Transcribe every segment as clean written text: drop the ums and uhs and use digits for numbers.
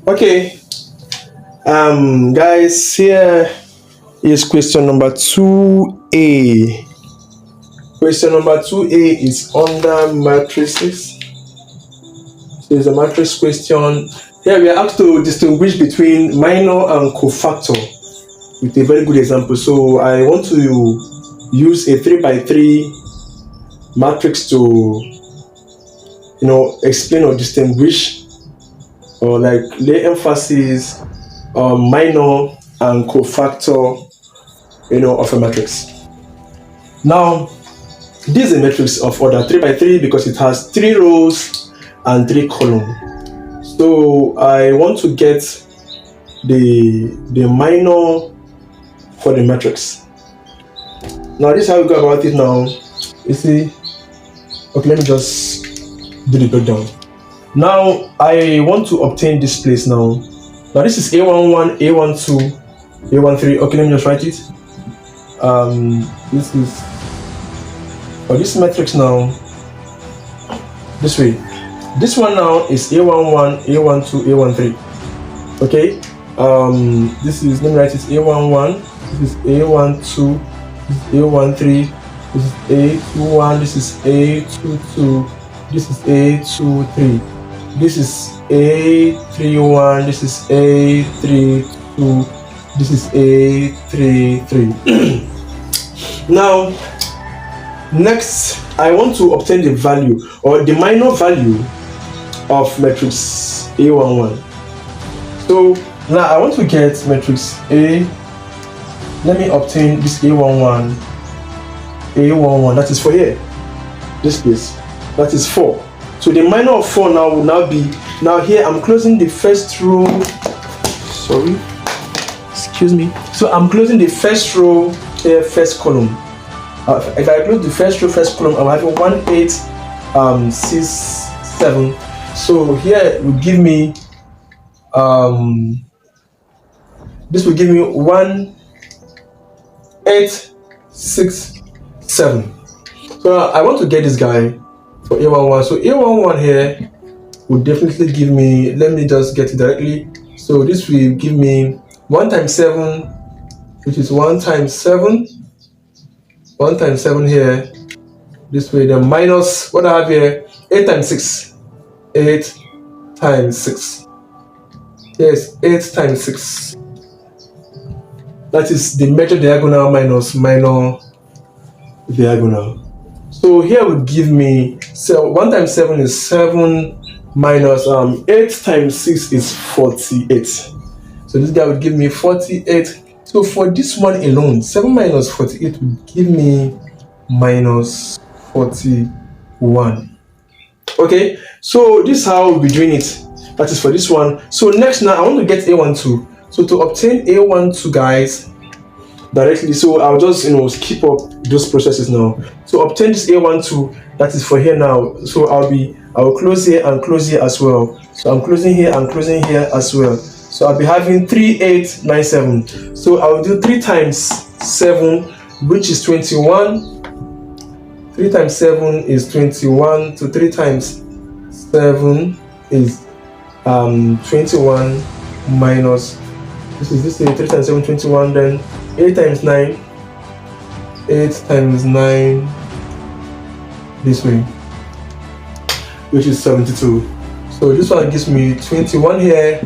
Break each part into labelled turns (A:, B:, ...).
A: Okay, guys, here is question number 2A. Question number 2A is under matrices. So it's a matrix question. Here we are asked to distinguish between minor and cofactor with a very good example. So I want to use a 3x3 matrix to explain or distinguish or like lay emphasis on minor and cofactor of a matrix. Now this is a matrix of order 3x3 because it has 3 rows and 3 columns. So I want to get the minor for the matrix. Now this is how we go about it now. You see, okay, let me just do the breakdown. Now I want to obtain this place now. Now this is A11, A12, A13. Okay, let me just write it. This is for this matrix now. This way. This one now is A11, A12, A13. Okay. This is, let me write it, A11. This is A12. This is A13. This is A21. This is A22. This is A23. This is A31. This is A32. This is A33. Now, next, I want to obtain the value or the minor value of matrix A11. So now I want to get matrix A. Let me obtain this A11. A11, that is for here. This place, that is 4. So the minor of 4 now will now be, now here I'm closing the first row. Sorry, excuse me. So I'm closing the first row here, first column. If I close the first row, first column, I'm having 1, 8, 6, 7. So here it will give me this will give me 1, 8, 6, 7. So I want to get this guy for A11. So A11 here will definitely give me, let me just get it directly. So this will give me 1 times 7, which is 1 times 7. 1 times 7 here. This way, then minus what I have here, 8 times 6. 8 times 6. Yes, 8 times 6. That is the major diagonal minus minor diagonal. So here would give me, so 1 times 7 is 7 minus 8 times 6 is 48. So this guy would give me 48. So for this one alone, 7 minus 48 would give me minus 41. Okay, so this is how we'll be doing it. That is for this one. So next now I want to get A12. So to obtain A12, guys, directly, so I'll just skip up those processes now. So obtain this A12, that is for here now. So I'll close here and close here as well. So I'm closing here and closing here as well. So I'll be having 3, 8, 9, 7. So I'll do 3 times 7, which is 21. 3 times 7 is 21. So 3 times 7 is 21 minus, this is 3 times 7, 21, then 8 times 9, 8 times 9, this way, which is 72. So this one gives me 21 here,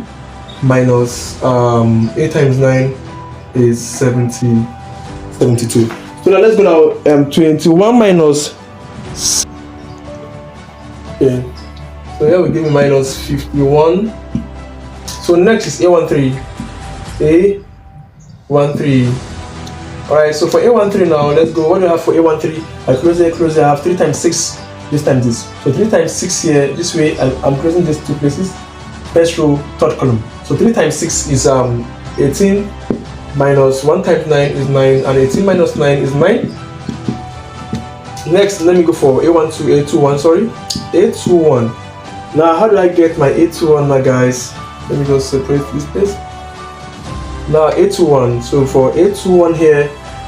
A: minus 8 times 9 is 72. So now let's go now, 21 minus, okay, so here we give me minus 51. So next is A13. A13. Alright, so for A13 now, let's go. What do I have for A13? I close it, I have 3 times 6, this time this. So 3 times 6 here, this way, I'm closing these 2 places. First row, third column. So 3 times 6 is 18, minus 1 times 9 is 9, and 18 minus 9 is 9. Next, let me go for A12, A21, sorry. A21. Now, how do I get my A21 now, guys? Let me just separate this place. Now A21, so for A21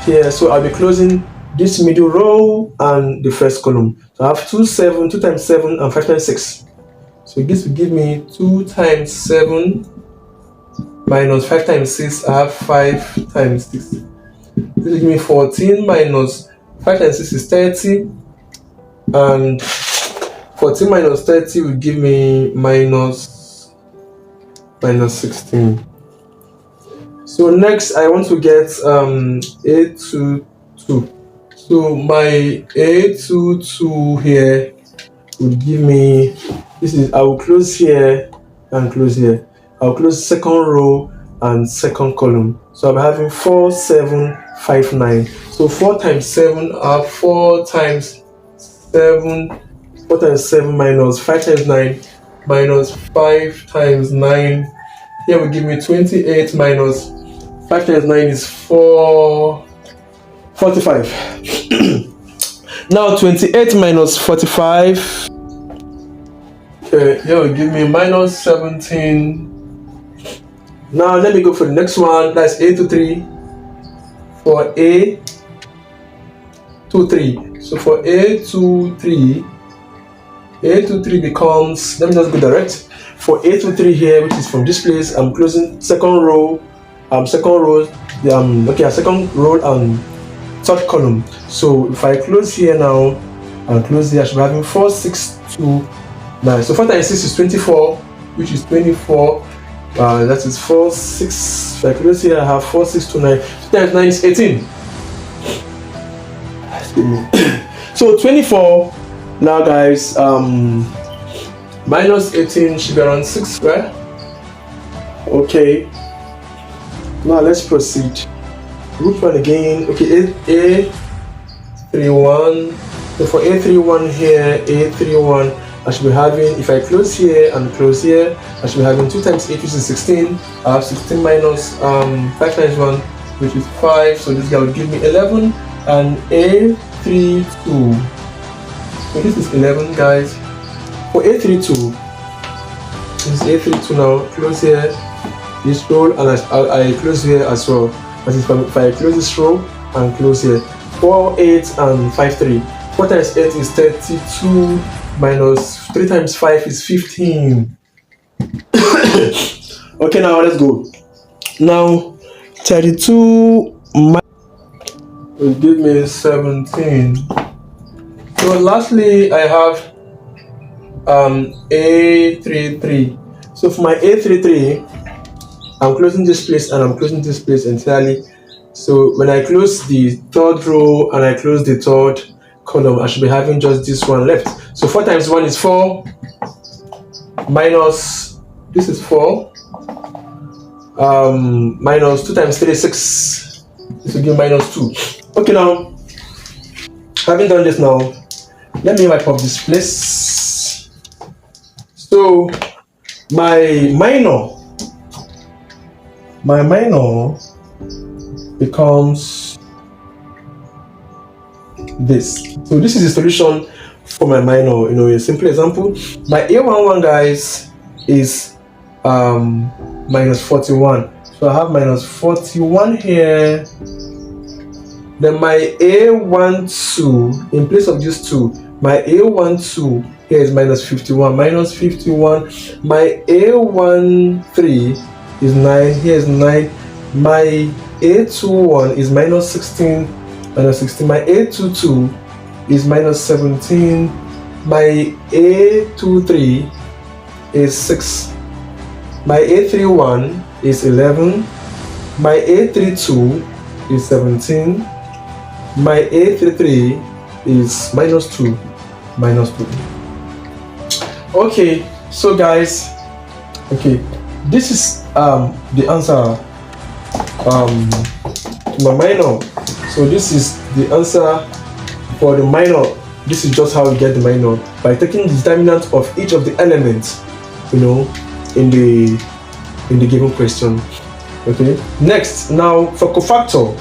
A: here, so I'll be closing this middle row and the first column. So I have 2 times 7 and 5 times 6. So this will give me 2 times 7 minus 5 times 6. I have 5 times 6. This will give me 14 minus 5 times 6 is 30. And 14 minus 30 will give me minus 16. So next I want to get A22. So my A22 here would give me, this is, I will close here and close here. I'll close second row and second column. So I'm having 4, 7, 5, 9. So 4 times 7 are 4 times 7. 4 times 7 minus 5 times 9 minus 5 times 9. Here will give me 28 minus 5 times 9 is 45. Now 28 minus 45. Okay, here will give me minus 17. Now let me go for the next one. That's A23. For A23. So for A23 becomes, let me just go direct. For A23 here, which is from this place, I'm closing second row and third column. So if I close here now and close here, I should be having 4, 6, 2, 9. So 4 times 6 is 24, which is 24. That is 4, 6. If I close here, I have 4, 6, 2, 9. 2 times 9 is 18. So 24. Now guys, minus 18 should be around 6, right? Okay. Now let's proceed. Which one again? Okay, A31. So for A31 here, A31, I should be having, if I close here and close here, I should be having 2 times 8, which is 16. I have 16 minus 5 times 1, which is 5. So this guy will give me 11. And A32. So this is 11, guys. For A32, this is A32 now. Close here, this row, and I close here as well. As if I close this row and close here. 4, 8, and 5, 3. 4 times 8 is 32 minus 3 times 5 is 15. Okay, now let's go. Now 32 will give me 17. So lastly, I have A33. So for my A33, I'm closing this place and I'm closing this place entirely. So when I close the third row and I close the third column, I should be having just this one left. So 4 times 1 is 4 minus, this is 4, minus 2 times 3 is 6. This will give minus 2. Okay, now having done this, now let me wipe up this place. So my minor becomes this. So this is the solution for my minor. A simple example. My A11, guys, is minus 41. So I have minus 41 here. Then my A12, in place of these 2, my A12 here is minus 51. Minus 51. My A13 is 9. Here is 9. My A21 is minus 16. Minus 16. My A22 is minus 17. My A23 is 6. My A31 is 11. My A32 is 17. My A33 is minus 2. Minus 2. Okay, so guys, okay, this is the answer to my minor. So this is the answer for the minor. This is just how we get the minor, by taking the determinant of each of the elements, in the given question. Okay, next, now for cofactor.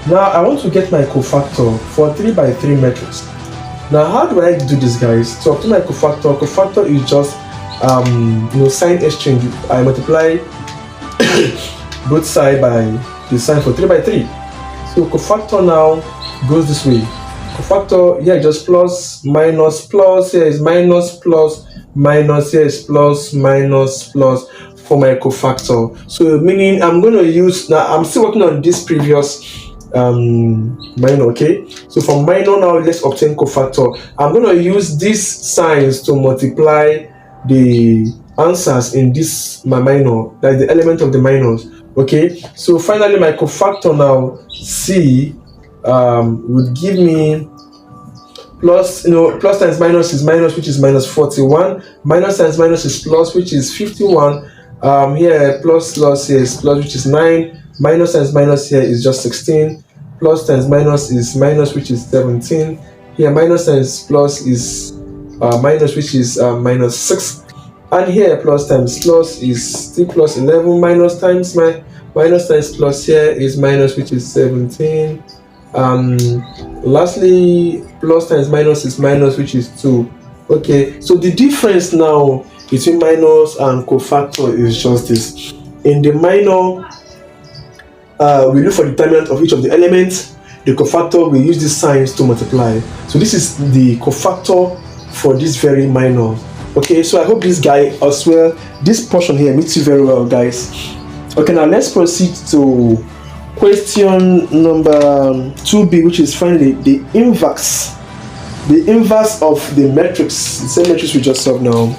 A: Now I want to get my cofactor for 3 by 3 matrix. Now how do I do this, guys? To obtain my cofactor is just sign exchange. I multiply both sides by the sign for 3 by 3. So cofactor now goes this way. Cofactor here just plus minus plus, here is minus plus minus, here is plus, minus, plus for my cofactor. So meaning I'm going to use, now I'm still working on this previous minor. Okay, so for minor now, let's obtain cofactor. I'm going to use these signs to multiply the answers in this my minor, like the element of the minors. Okay, so finally my cofactor now C would give me plus, plus times minus is minus, which is minus 41, minus times minus is plus, which is 51. Here plus here is plus, which is 9, minus times minus here is just 16, plus times minus is minus, which is 17. Here minus times plus is minus, which is minus 6, and here plus times plus is still plus 11, minus times plus here is minus, which is 17. Lastly, plus times minus is minus, which is 2. Okay, so the difference now between minus and cofactor is just this. In the minor, we look for the determinant of each of the elements. The cofactor, we use these signs to multiply. So this is the cofactor for this very minor. Okay, so I hope this guy as well, this portion here meets you very well, guys. Okay, now let's proceed to question number 2b, which is finally the inverse of the matrix, the same matrix we just solved now.